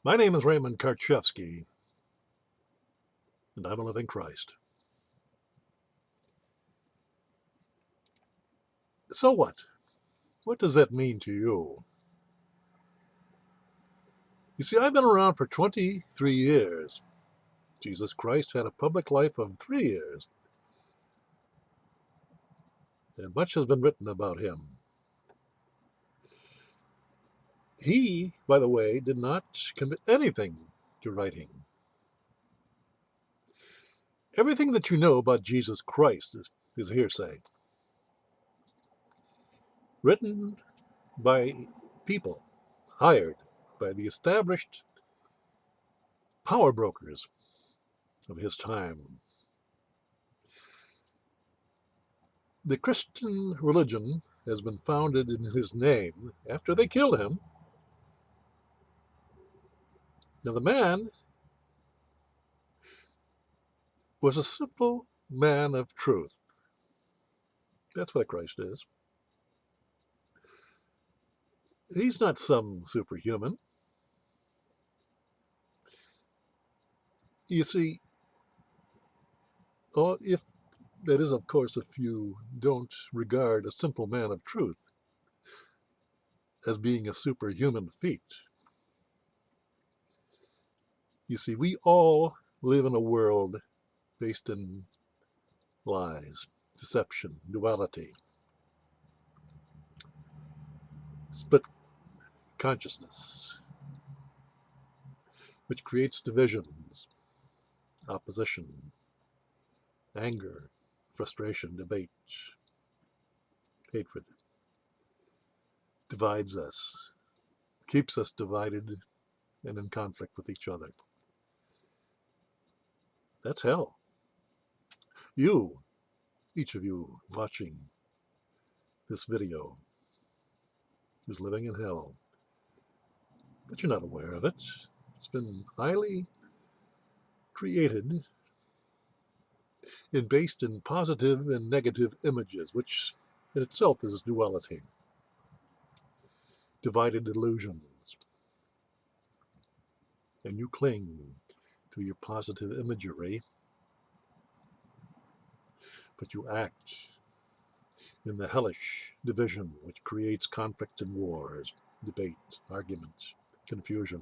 My name is Raymond Karczewski, and I'm a living Christ. So what? What does that mean to you? You see, I've been around for 23 years. Jesus Christ had a public life of 3 years, and much has been written about him. He, by the way, did not commit anything to writing. Everything that you know about Jesus Christ is hearsay, written by people hired by the established power brokers of his time. The Christian religion has been founded in his name after they killed him. Now, the man was a simple man of truth. That's what Christ is. He's not some superhuman. You see, if that is, of course, if you don't regard a simple man of truth as being a superhuman feat. You see, we all live in a world based in lies, deception, duality, split consciousness, which creates divisions, opposition, anger, frustration, debate, hatred, divides us, keeps us divided and in conflict with each other. That's hell. You, each of you watching this video, is living in hell, but you're not aware of it. It's been highly created and based in positive and negative images, which in itself is duality, divided illusions. And you cling to your positive imagery, but you act in the hellish division which creates conflict and wars, debate, argument, confusion,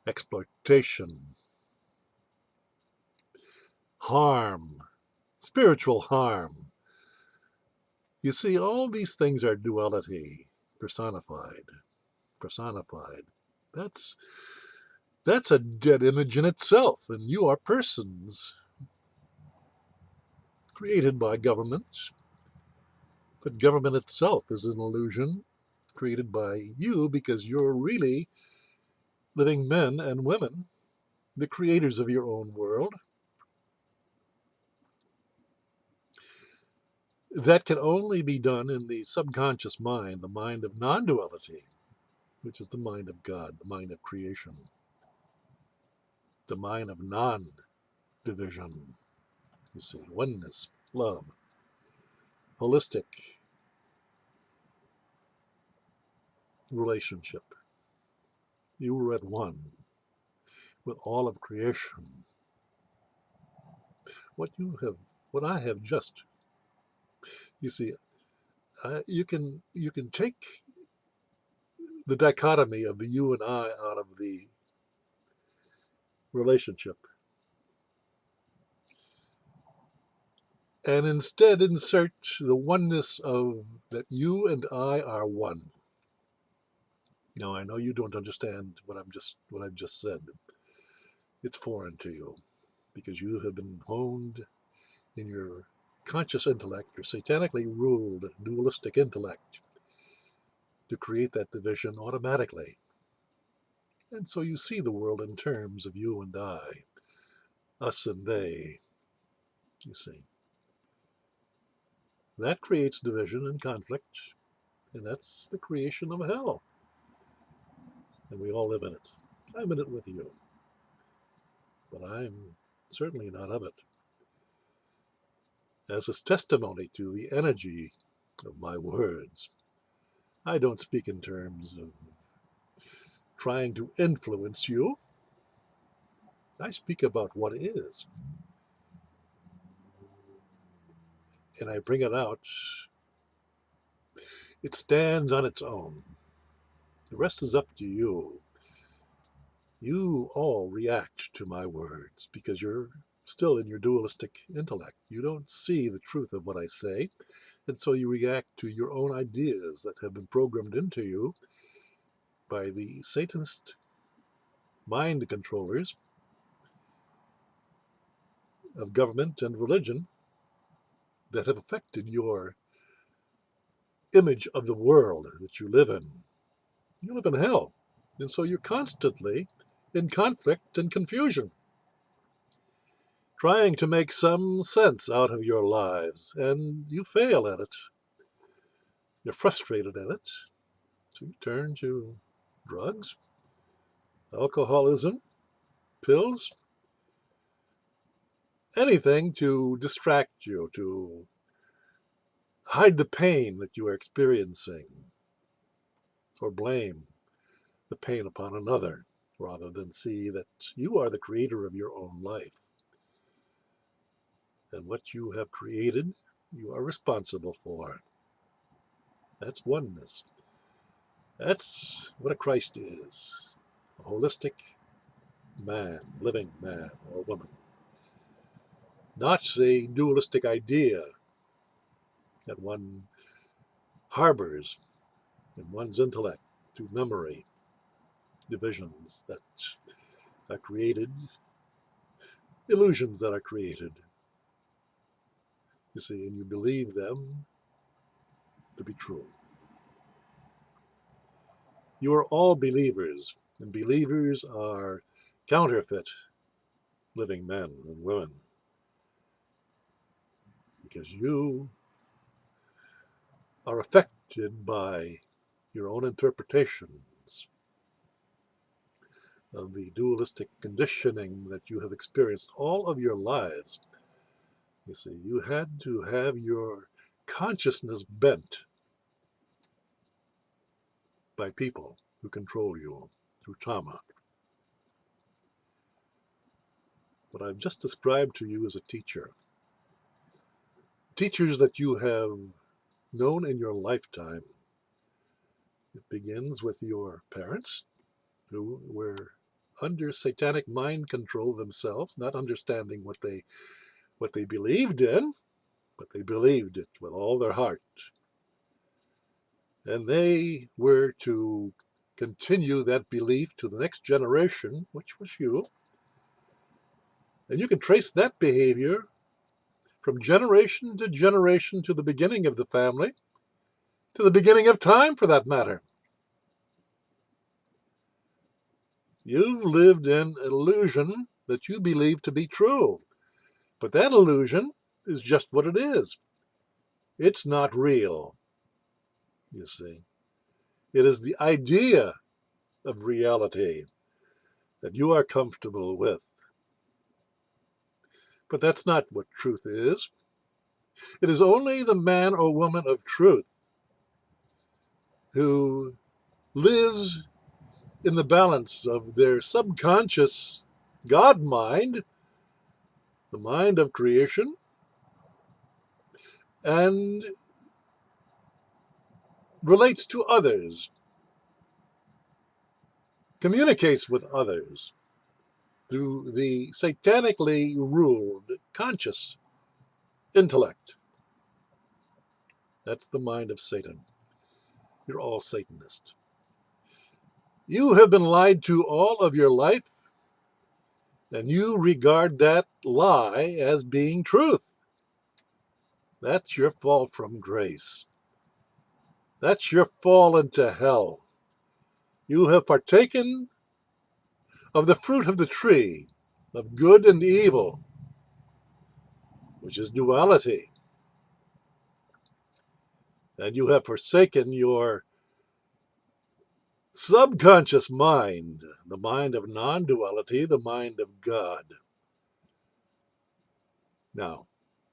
exploitation, harm, spiritual harm. You see, all these things are duality personified. Personified. That's a dead image in itself, and you are persons created by government, but government itself is an illusion created by you because you're really living men and women, the creators of your own world. That can only be done in the subconscious mind, the mind of non-duality, which is the mind of God, the mind of creation, the mind of non-division. You see, oneness, love, holistic relationship. You were at one with all of creation. What I have just, you see, you can take the dichotomy of the you and I out of the relationship and instead insert the oneness of that you and I are one. Now I know you don't understand what I've just said. It's foreign to you because you have been honed in your conscious intellect, your satanically ruled dualistic intellect, to create that division automatically. And so you see the world in terms of you and I, us and they, you see. That creates division and conflict, and that's the creation of hell. And we all live in it. I'm in it with you, but I'm certainly not of it. As a testimony to the energy of my words, I don't speak in terms of trying to influence you. I speak about what is, and I bring it out. It stands on its own. The rest is up to you. You all react to my words because you're still in your dualistic intellect. You don't see the truth of what I say, and so you react to your own ideas that have been programmed into you by the Satanist mind controllers of government and religion that have affected your image of the world that you live in. You live in hell, and so you're constantly in conflict and confusion, trying to make some sense out of your lives, and you fail at it. You're frustrated at it, so you turn to drugs, alcoholism, pills, anything to distract you, to hide the pain that you are experiencing, or blame the pain upon another, rather than see that you are the creator of your own life. And what you have created, you are responsible for. That's oneness. That's what a Christ is. A holistic man, living man or woman. Not a dualistic idea that one harbors in one's intellect through memory, divisions that are created, illusions that are created. You see, and you believe them to be true. You are all believers, and believers are counterfeit living men and women because you are affected by your own interpretations of the dualistic conditioning that you have experienced all of your lives. You see, you had to have your consciousness bent by people who control you through trauma. What I've just described to you as a teacher, teachers that you have known in your lifetime. It begins with your parents, who were under satanic mind control themselves, not understanding what they believed in, but they believed it with all their heart. And they were to continue that belief to the next generation, which was you. And you can trace that behavior from generation to the beginning of the family, to the beginning of time for that matter. You've lived in an illusion that you believe to be true. But that illusion is just what it is. It's not real, you see. It is the idea of reality that you are comfortable with. But that's not what truth is. It is only the man or woman of truth who lives in the balance of their subconscious God mind, the mind of creation, and relates to others, communicates with others through the satanically ruled conscious intellect. That's the mind of Satan. You're all Satanist. You have been lied to all of your life, and you regard that lie as being truth. That's your fall from grace. That's your fall into hell. You have partaken of the fruit of the tree of good and evil, which is duality. And you have forsaken your subconscious mind, the mind of non-duality, the mind of God. Now,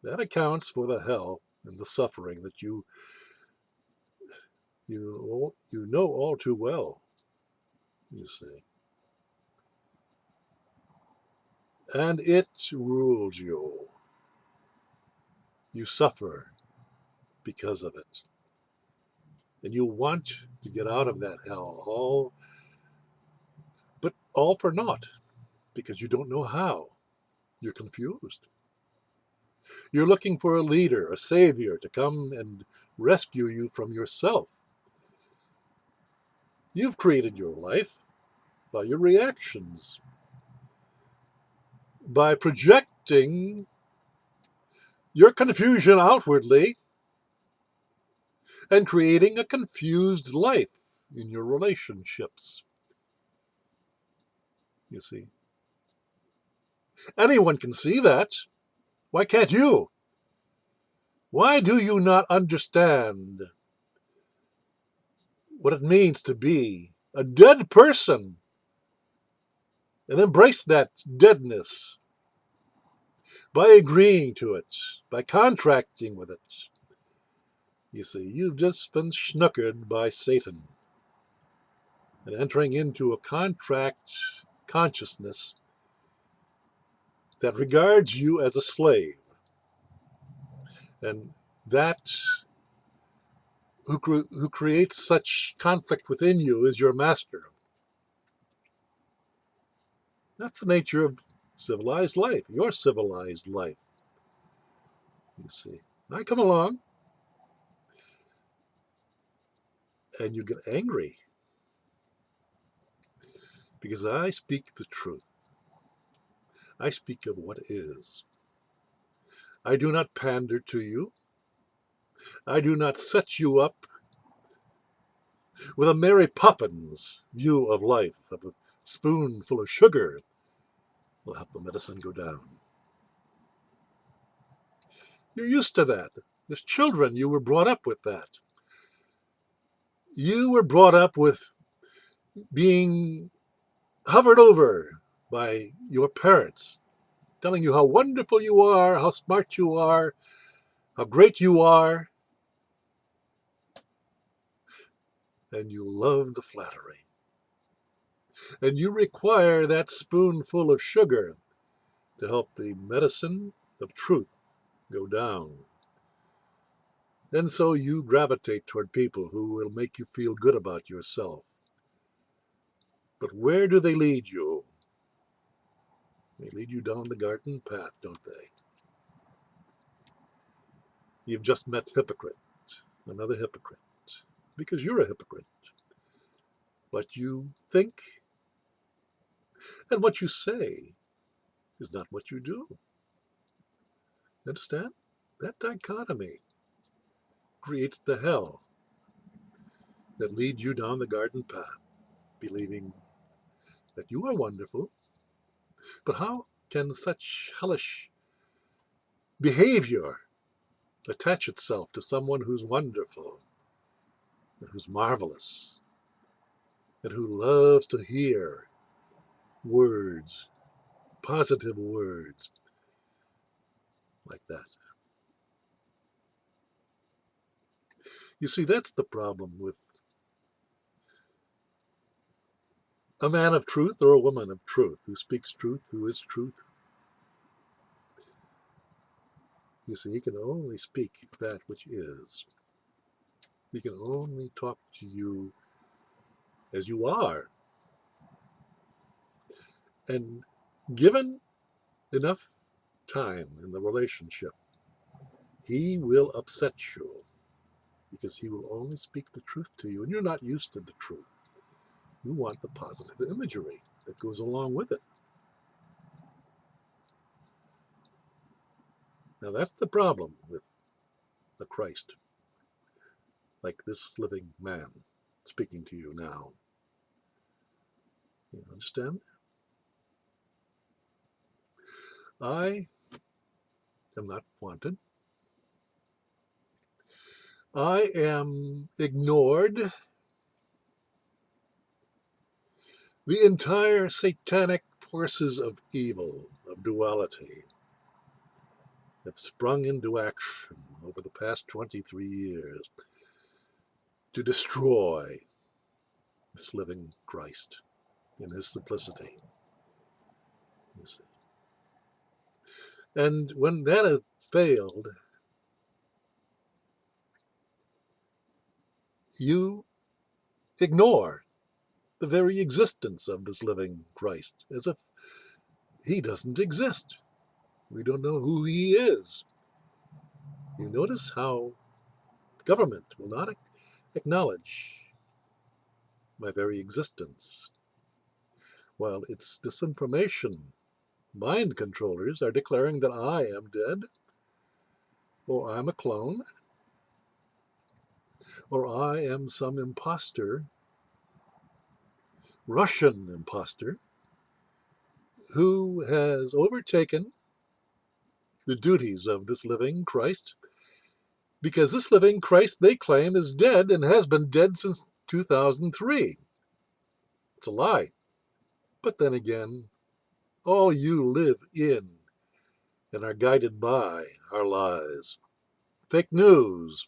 that accounts for the hell and the suffering that you know all too well. you see. And it rules you. You suffer because of it. And you want to get out of that hell, but all for naught, because you don't know how. You're confused. You're looking for a leader, a savior, to come and rescue you from yourself. You've created your life by your reactions, by projecting your confusion outwardly and creating a confused life in your relationships. You see, anyone can see that. Why can't you? Why do you not understand what it means to be a dead person and embrace that deadness by agreeing to it, by contracting with it? You see, you've just been snookered by Satan and entering into a contract consciousness that regards you as a slave. And that who creates such conflict within you is your master. That's the nature of civilized life, your civilized life, you see. I come along and you get angry because I speak the truth. I speak of what is. I do not pander to you. I do not set you up with a Mary Poppins view of life, of a spoonful of sugar will help the medicine go down. You're used to that. As children, you were brought up with that. You were brought up with being hovered over by your parents, telling you how wonderful you are, how smart you are, how great you are, and you love the flattery. And you require that spoonful of sugar to help the medicine of truth go down. And so you gravitate toward people who will make you feel good about yourself. But where do they lead you? They lead you down the garden path, don't they? You've just met hypocrite, another hypocrite, because you're a hypocrite. What you think and what you say is not what you do. Understand? That dichotomy creates the hell that leads you down the garden path, believing that you are wonderful. But how can such hellish behavior attach itself to someone who's wonderful and who's marvelous and who loves to hear words, positive words like that? You see, that's the problem with a man of truth or a woman of truth who speaks truth, who is truth. You see, he can only speak that which is. He can only talk to you as you are. And given enough time in the relationship, he will upset you because he will only speak the truth to you. And you're not used to the truth. You want the positive imagery that goes along with it. Now, that's the problem with the Christ, like this living man speaking to you now. You understand? I am not wanted. I am ignored. The entire satanic forces of evil, of duality, have sprung into action over the past 23 years to destroy this living Christ. in his simplicity. You see. And when that has failed, you ignore the very existence of this living Christ, as if he doesn't exist. We don't know who he is. You notice how government will not acknowledge my very existence, while its disinformation mind controllers are declaring that I am dead, or I'm a clone, or I am some imposter, Russian imposter, who has overtaken the duties of this living Christ, because this living Christ they claim is dead and has been dead since 2003. It's a lie. But then again, all you live in and are guided by are lies. Fake news.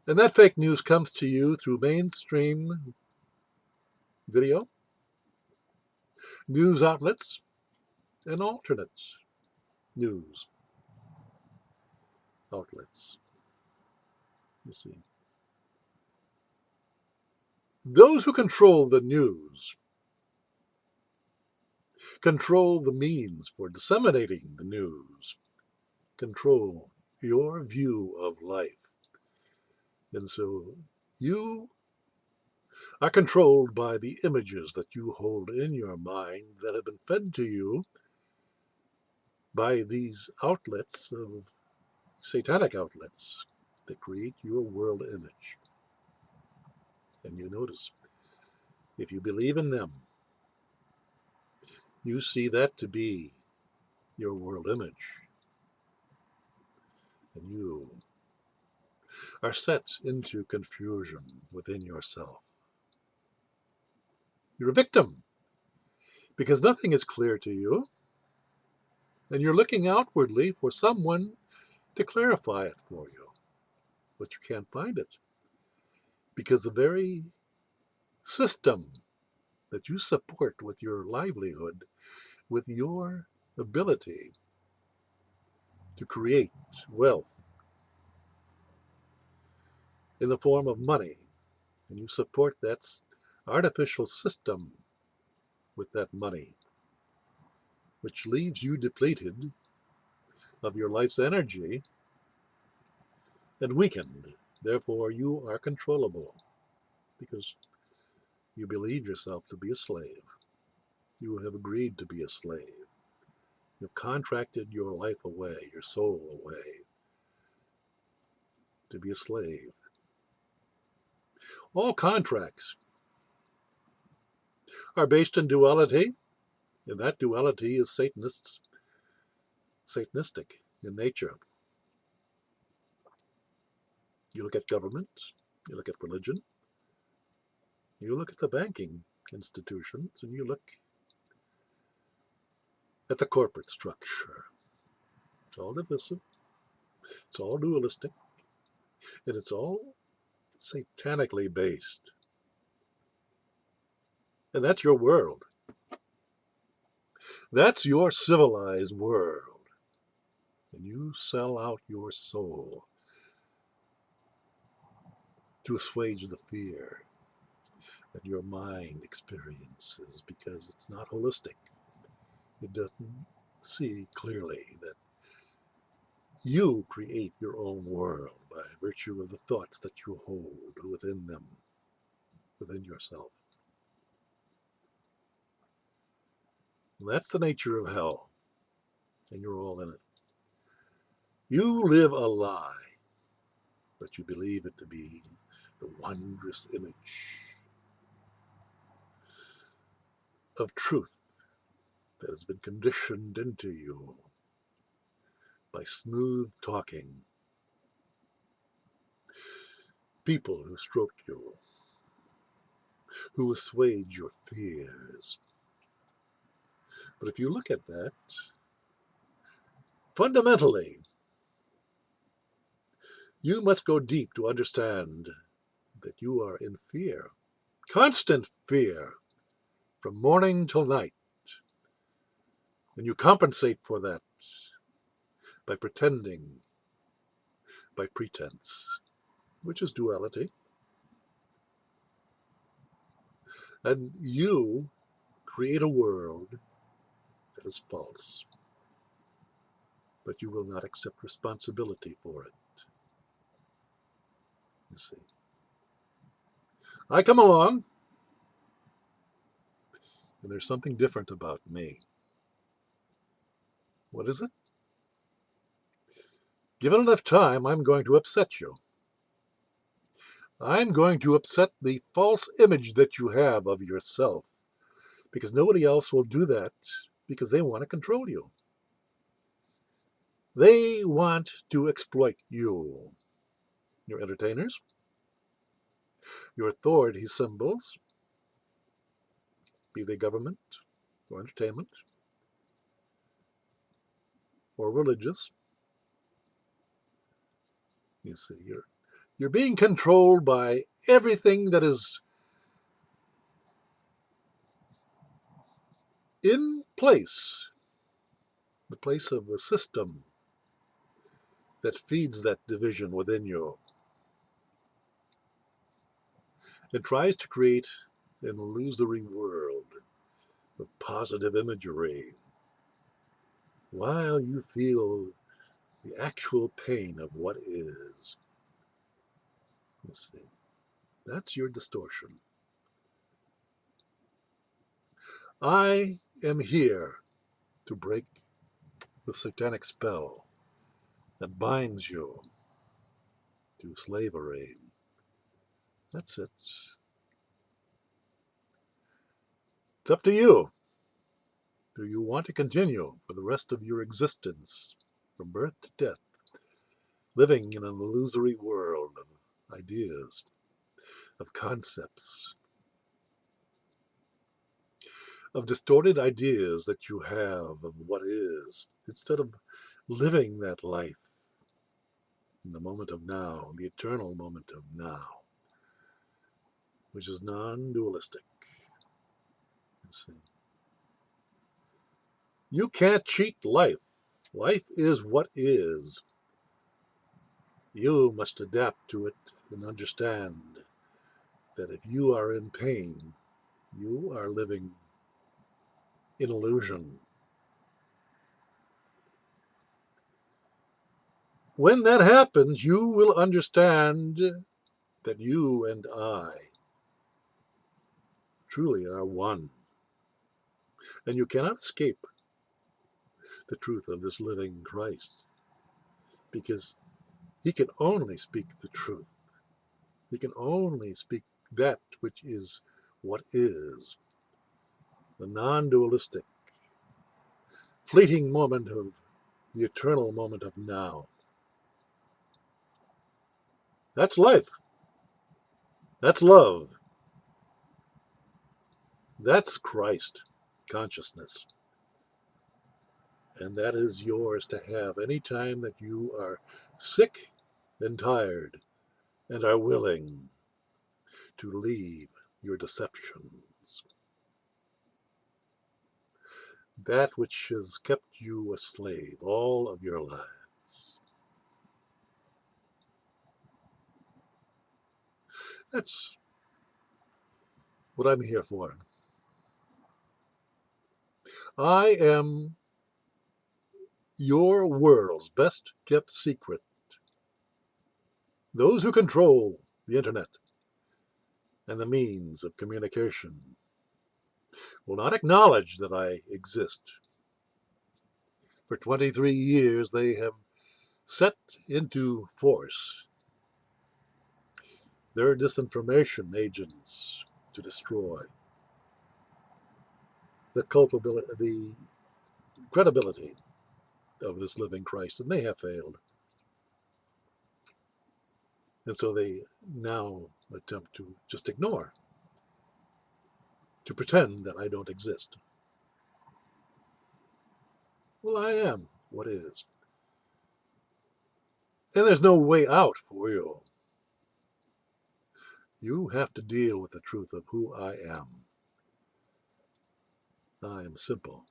And that fake news comes to you through mainstream video, news outlets, and alternate news outlets. You see. Those who control the news control the means for disseminating the news, control your view of life. And so you are controlled by the images that you hold in your mind that have been fed to you by these outlets of satanic outlets that create your world image. And you notice, if you believe in them, you see that to be your world image. And you are set into confusion within yourself. You're a victim because nothing is clear to you, and you're looking outwardly for someone to clarify it for you, but you can't find it because the very system that you support with your livelihood, with your ability to create wealth in the form of money, and you support that artificial system with that money, which leaves you depleted of your life's energy and weakened. Therefore, you are controllable because you believe yourself to be a slave. You have agreed to be a slave. You've contracted your life away, your soul away, to be a slave. All contracts are based in duality, and that duality is Satanistic in nature. You look at government, you look at religion, you look at the banking institutions, and you look at the corporate structure. It's all divisive, it's all dualistic, and it's all satanically based. And that's your world. That's your civilized world. And you sell out your soul to assuage the fear that your mind experiences because it's not holistic. It doesn't see clearly that you create your own world by virtue of the thoughts that you hold within them, within yourself. And that's the nature of hell, and you're all in it. You live a lie, but you believe it to be the wondrous image of truth that has been conditioned into you by smooth talking people who stroke you, who assuage your fears. But if you look at that, fundamentally, you must go deep to understand that you are in fear, constant fear, from morning till night. And you compensate for that by pretending, by pretense, which is duality. And you create a world that is false, but you will not accept responsibility for it. You see, I come along, and there's something different about me. What is it? Given enough time, I'm going to upset you. I'm going to upset the false image that you have of yourself, because nobody else will do that because they want to control you. They want to exploit you. Your entertainers, your authority symbols, be they government or entertainment or religious. You see, you're being controlled by everything that is in place, the place of a system that feeds that division within you. It tries to create an illusory world of positive imagery while you feel the actual pain of what is. You see, that's your distortion. I am here to break the satanic spell that binds you to slavery. That's it. It's up to you. Do you want to continue for the rest of your existence, from birth to death, living in an illusory world of ideas, of concepts, of distorted ideas that you have of what is, instead of living that life in the moment of now, the eternal moment of now, which is non-dualistic? You see, you can't cheat life. Life is what is. You must adapt to it and understand that if you are in pain, you are living in illusion. When that happens, you will understand that you and I truly are one. And you cannot escape the truth of this living Christ, because he can only speak the truth. He can only speak that which is what is, the non-dualistic, fleeting moment of the eternal moment of now. That's life. That's love. That's Christ consciousness. And that is yours to have any time that you are sick and tired and are willing to leave your deceptions. That which has kept you a slave all of your lives. That's what I'm here for. I am your world's best kept secret. Those who control the internet and the means of communication will not acknowledge that I exist. For 23 years, they have set into force their disinformation agents to destroy the culpability, the credibility of this living Christ, and they have failed. And so they now attempt to just ignore, to pretend that I don't exist. Well, I am what is. And there's no way out for you. You have to deal with the truth of who I am. I am simple,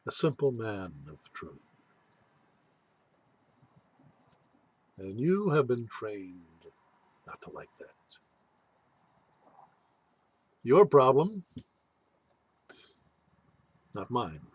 a simple man of truth. And you have been trained not to like that. Your problem, not mine.